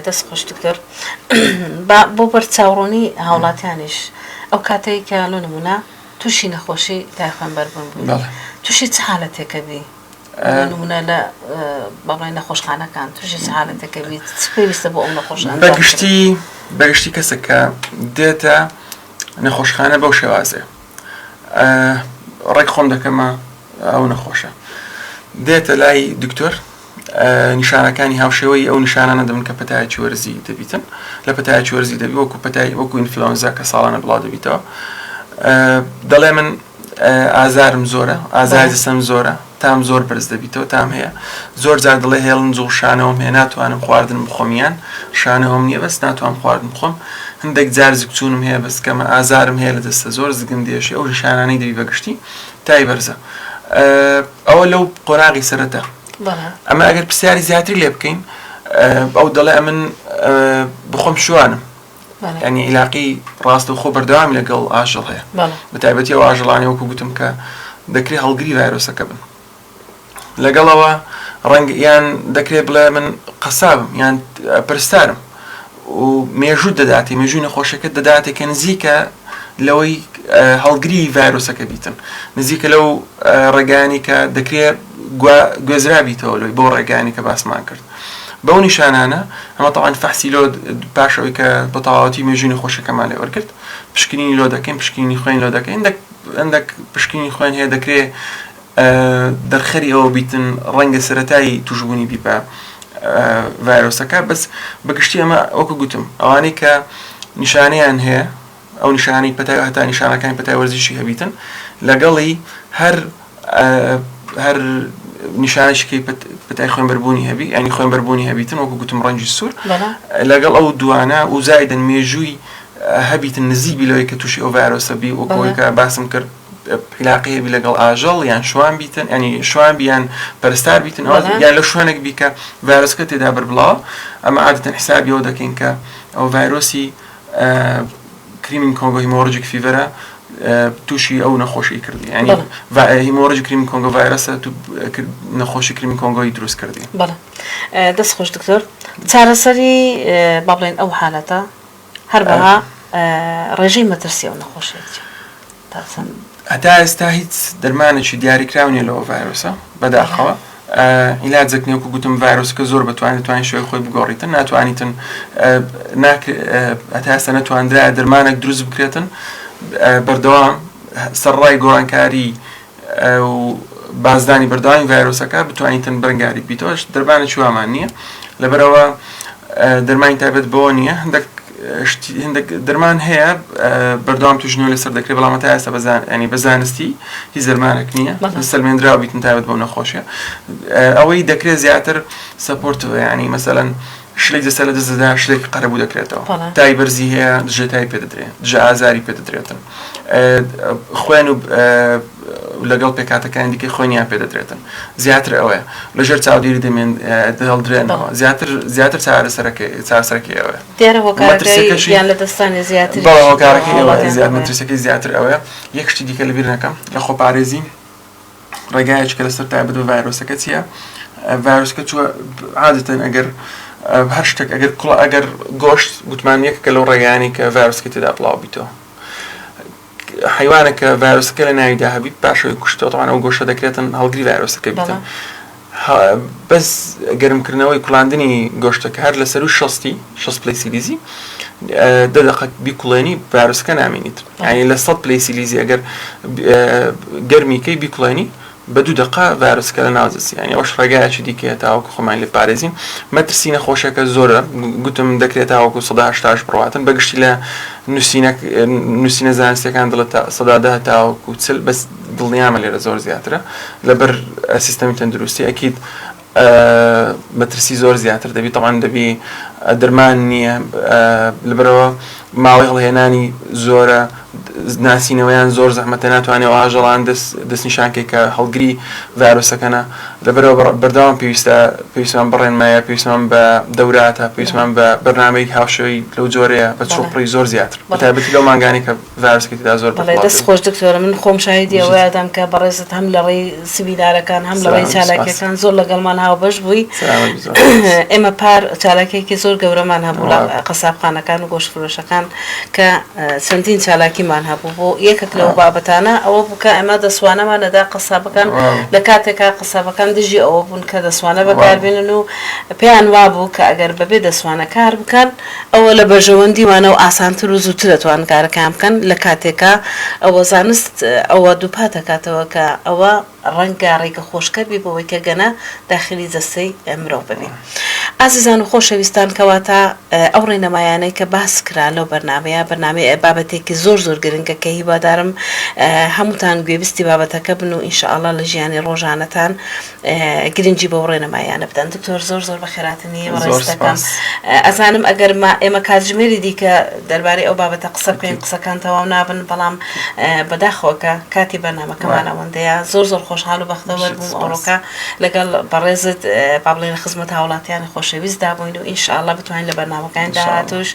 دەست خۆش دکتۆر بۆ بەرچاوڕوونی هاوڵاتیانیش ئەو کاتەی کە لۆ نمونە تووشی نەخۆشی داخوێن بەربوون بوو تووشی چ حالەتێکە بی نمونە لە بەڵێن نەخۆشخانەکان تووشی چ حالەتێکە بی چ پێویستە بۆ ئەو نەخۆشخانە بەگشتی کەسێکە دێتە نەخۆشخانە بەو شێوازێ ڕێک خۆم دەکەمە ئەو نەخۆشە دێتە لای دکتۆر نیشانەکانی هاوشێوەی ئەو نیشانانە دەبن کە پەتایەکی وەرزی دەبیتن لە پەتایەکی وەرزی دەبی وەکو ئینفلۆنزا کە ساڵانە بڵاو دەبیتەوە دەڵێ من ئازارم زۆرە ئازاری جسەم زۆرە تام زۆر بەرز دەبیتەوە تام هەیە زۆر جار دڵێ هێڵن جوڵ شانەوەم هەیە ناتوانم خواردن بخۆمیان شانەوەم نییە بەس ناتوانم خواردن بخۆم هەندێک جار زگچوونم هەیە بەس کەمە ئازارم هەیە لە دەستە زۆر زگم دێشی ئەو نیشانانەی دەبی بەگشتی تای بەرزە ئەوە لەو قۆراغی سەرەتا ئەمە ئەگەر پرسیاری زیاتری لێ بکەین ئەو دەڵێ ئەمن بخۆم شوانم ینی عیلاقی ڕاستەوخۆ بەردەوامی لەگەڵ ئاژەڵ هەیە بەتایبەتی ئەو ئاژەڵانەی وەکو گوتم کە دەکرێت هەڵگری ڤایرۆسەکە بن لەگەڵەوە ڕەنگ یان دەکرێت بڵێ من قەسابم یان پەرستارم و مێژوو دەداتی مێژووی نەخۆشەکە دەداتێک کە نزیکە لەوەی هەڵگری ڤایرۆسەکە بیتن نزیکە لەو ڕێگانی کە دەکرێت گوێزرابیتەوە لۆی بۆ ڕێگەیانی کە باسمان کرد بەو نیشانانە ئەمە تەواوان فەحسی لۆ پاشەوەی کە بە تەواوەتی مێژووی نەخۆشیەکەمان لێ وەرگرت پشکنینی لۆ دەکەین پشکنینی خوێن لۆ دەکەین هەندێک پشکنینی خوێن هەیە دەکرێت دەرخەری ئەوە بیتن ڕەنگە سەرەتایی توشبوونی بی بە ڤایرۆسەکە بەس بەگشتی ئەمە وەکو گوتم ئەوانەی کە نیشانەیان هەیە ئەو نیشانەی پەتای هەتا نیشانەکانی پەتای وەرزشی هەبیتن لەگەڵی هەر نیشانەشکی پەتای خوێنبەربوونی هەبی ینی خوێنبەربوونی هەبیتن وەکو گوتم ڕەنگی سوور لەگەڵ ئەو دوانە و زایدن مێژووی هەبیتن نزیبی لەوەی کە تووشی ئەو ڤایرۆسە بی وەکەوەی کە باسم کرد علاقەیە بی لەگەڵ ئاژەڵ یان شوان بیتن ینی شوان بیان پەرستار بیتن یان لە شوێنێک بی کە ڤایرۆسەکە تێدا بڕبڵاوە ئەمە عادەتەن حسابی ئەوە دەکەین کە ئەو ڤایرۆسی کریمین کۆنگۆ هیمۆڕۆجیک فیڤەرە تووشی ئەو نەخۆشی کردی ینی هیمۆڕۆجی کریمین کۆنگۆ ڤایرۆسە نەخۆشی کریمین کۆنگۆی دروست کردی بەڵێ دەست خۆش دکتۆر چارەسەری با بڵێن ئەو حالەتە هەر بەها ڕێژەی مەترسی ئەو نەخۆشیەتی هەتا ئێستا هیچ دەرمانێکی دیاریکراونیە لەوە ڤایرۆسە بەداخەوە عیلاجێک نیە وەکو گوتم ڤایرۆسەکە زۆر بەتوانێت شوێی خۆی بگۆڕیتن ناتوانیتن هەتا ئێستا نەتواندرایە دەرمانێک دروست بکرێتن بەردەوام سەرڕای گۆڕانکاری و بازدانی بەردەوامی ڤایرۆسەکە بتوانیتن بەرگاری بیتەوەش دەرمانێکی وامان نییە لەبەرەوە دەرمانی تایبەت بەوە نییە هەندێک دەرمان هەیە بەردەوام توژنەوە لەسەر دەکرێت بەڵام تا ئێستا ینی بە زانستی هیچ دەرمانێک نییە سەلمێنراوە بیتن تایبەت بەو نەخۆشیە ئەوەی دەکرێت زیاتر سەپۆرتەوە ینی مەسەلەن شلێک دەسەر لە دەستدا شلێک قەرەبوو دەکرێتەوە تای بەرزی هەیە دژێتای پێدەدرێت دژە ئازاری پێدەدرێتن خوێن و لەگەڵ پێکاتەکانی دیکەی خۆیان پێدەدرێتن زیاتر ئەوەیە لەژێر چاودێری دەهەڵدرێنەوە زیاتر چارەسەرەکەی ئەوەیە دیارە هۆکارەکەیان لە دەستانی زیاتر هۆکارەکەی ئەوە مەترسیەکەی زیاتر ئەوەیە یەک شتی دیکە لەبیر نەکەم لە خۆپارێزی ڕێگایەکە لەسەر تایبەت بە ڤایرۆسەکە چییە ڤایرۆسەکە چووە عادەتەن ئەگەر هەر شتێک ئەگەر گۆشت گوتمان یەکە کە لەو ڕێگەیانی کە ڤایرۆسەکە تێدا بڵاو بیتەوە حیوانێک کە ڤایرۆسەکە لە ناویدا هەبیت پاشەوەی کوشتەوە تەواوان ئەو گۆشتە دەکرێتن هەڵگری ڤایرۆسەکە بیتن بەس گەرمکردنەوەی کوڵاندنی گۆشتەکە هەر لەسەر و 60 پلەیسیلیزی 10 دقیقە بیکوڵێنی ڤایرۆسەکە نامێنیت یعنی لە 100 پلەیسیلیزی ئەگەر گەرمیکەی بیکوڵێنی بە 2 دقیقە ڤایرۆسەکە لە ناوجەسی یعنی ئەوش ڕێگایەکی دیکە تاوەکو خۆمان لێ پارێزین مەترسی نەخۆشیەکە زۆرە گوتم دەکرێت تاوەکو 180 بڕواتن بەگشتی لە نووسینە زانستیەکان دڵێت 110 تاوەکو 40 بەس دڵنیامە لێرە زۆر زیاترە لەبەر سیستەمی تەندروستی ئەکید مەترسی زۆر زیاتر دەبی تەمان دەبی دەرمان نییە لەبەرەوە ماوەی هەڵهێنانی زۆرە ناسینەوەیان زۆر زەحمەتە ناتوانێت ئاژەڵان دەستنیشانکەی کە هەڵگری ڤایرۆسەکەنە لەبەرەوە بەردەوام پێویستمان بڕێنمایە پێویستمان بە دەوراتە پێویستمان بە بەرنامەی هاوشەوی لەو جۆرەیە بە چۆپڕی زۆر زیاتر بەتایبەتی لەو مانگانی کە ڤایرۆسەکە تێدا زۆر دەست خۆش دکتۆرە من خۆم شاهیدی ئەوەیەدام کە بەڕێزت هەم لە ڕێی سبیدارەکان هەم لە ڕێی چالاکیەکان زۆر لەگەڵمان هاوبەش بووی ئێمە پار چالاکێکی زۆر گەورەمان هەبوو لە قەسابخانەکان و گۆشتفرۆشەکان کە چەندین چالاکیمان هەبوو بۆ یەکێک لەو بابەتانە ئەوە بوو کە ئێمە دەسوانەمانەدا قەسابەکان لە کاتێکا قەسابەکان دژی ئەوە بوون کە دەسوانە بەکاربێنن و پێیان وابوو کە ئەگەر بەبێ دەسوانە کار بکەن ئەوە لە بەژەوەندیوانە و ئاسانتر و زووتر دەتوان کارەکان بکەن لە کاتێکا ئەوە زانست ئەوە دووپات دەکاتەوە کە ئەوە ڕەنگە ڕێگە خۆشکە بی بەوەی کە گەنە داخلی جەستەی مرۆڤ ببین. ئازیزان و خۆشەویستان کەواتە ئەو ڕێنەمایانەی کە باس کرا لەو بەرنامەیە بەرنامەی بابەتێکی زۆر گرنگە کە هیوادارم هەمووتان گوێبستی بابەتەکە بن و ئینشاءالله لە ژیانی ڕۆژانەتان گرنگی بەو ڕێنەمایانە بدەن. دکتۆر زۆر بەخێراتنی ڕێستەکەم ئەزانم ئەگەر ئێمە کاتژمێری دیکە دەربارەی ئەو بابەتە قسە بکەین قسەکان تەواو نابن بەڵام بەداخەوەکە کاتی بەرنامەکەمان ئەوەندەیە زۆر خۆشحاڵ و بەختەوەر بووم ئەوڕۆکە لەگەڵ بەڕێزت با بڵێن خزمەت هاوڵاتیانی خۆشەویست دابووین و ئینشاءالله بتوانین لە بەرنامەکانی داهاتوش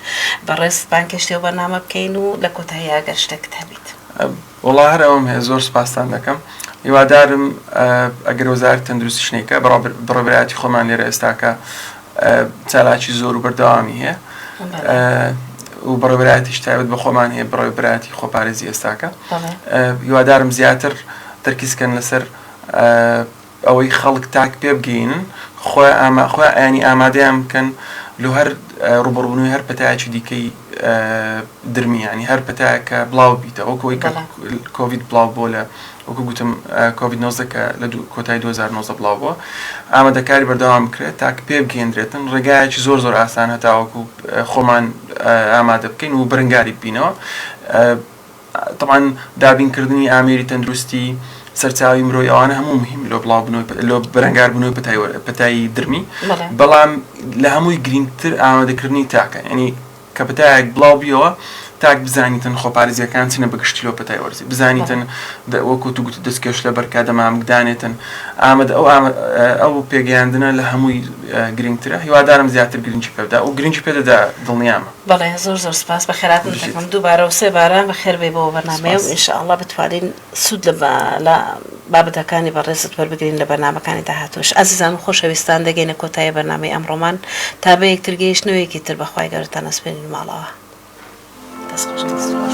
بەڕێز بانکەشتێ و بەرنامە بکەین و لە کۆتایی ئەگەر شتێکت هەبیت. وڵا هەر ئەوم هەیە زۆر سپاسان دەکەم هیوادارم ئەگەر وەزارەتی تەندروستی شتێکە بەڕێوەبەرایەتی خۆمان لێرە ئێستاکە چالاکی زۆر و بەردەوامی هەیە و بەڕێوەبەرایەتیش تایبەت بە خۆمان هەیە بەڕێوەبەرایەتی خۆپارێزی ئێستاکە هیوادارم زیاتر تەرکیزکەن لەسەر ئەوەی خەڵک تاک پێ بگەینن خۆ ینی ئامادەیان بکەن لە هەر ڕوبڕبوونی هەر پەتایەکی دیکەی درمی ینی هەر پەتایە کە بڵاو بیتە ئەوکەوەی کە کۆڤید بڵاو بۆ لە وەکو گوتم کۆڤید 19 کە لە کۆتایی 2019 بڵاو بووە ئامادەکاری بەردەوام بکرێت تاکە پێ بگەێنرێتن ڕێگایەکی زۆر ئاسان هەتاوەکو خۆمان ئامادە بکەین و بەرەنگاری بینەوە طبعاً دابینکردنی ئامێری تەندروستی سەرچاوی مرۆی ئەوانە هەموو مهم لۆ بەرەنگار بوونەوەی پەتایی درمی بەڵام لە هەمووی گرنگتر ئامادەکردنی تاکە ینی کە پەتایەک بڵاو بیەوە تاک بزانیتن خۆپارێزیەکان چنە بەگشتی لۆ پەتای وەرزی بزانیتن وەکو تو گوت دەستکەش لە بەرکادەمامدانێتن ئامادە ئەو پێگەیاندنە لە هەمووی گرنگترە هیوادارم زیاتر گرنگی پێدا و گرنگی پێدەدا دڵنیامە. بەڵێ زۆر سپاس بە خێراتن دەکەم دووبارە و سێباران بەخێر بێ بۆ بەرنامەیە و ئینشاءالله بتوانین سوود لە بابەتەکانی بەڕێزت وەربگرین لە بەرنامەکانی داهاتوش. ئازیزان و خۆشەویستان دەگەینە کۆتایی بەرنامەی ئەمڕۆمان تا بە یەکتر گەیشتنەوەیەکی تر بەخوای گەورەتان ئەسپێنین ماڵەوە. That's what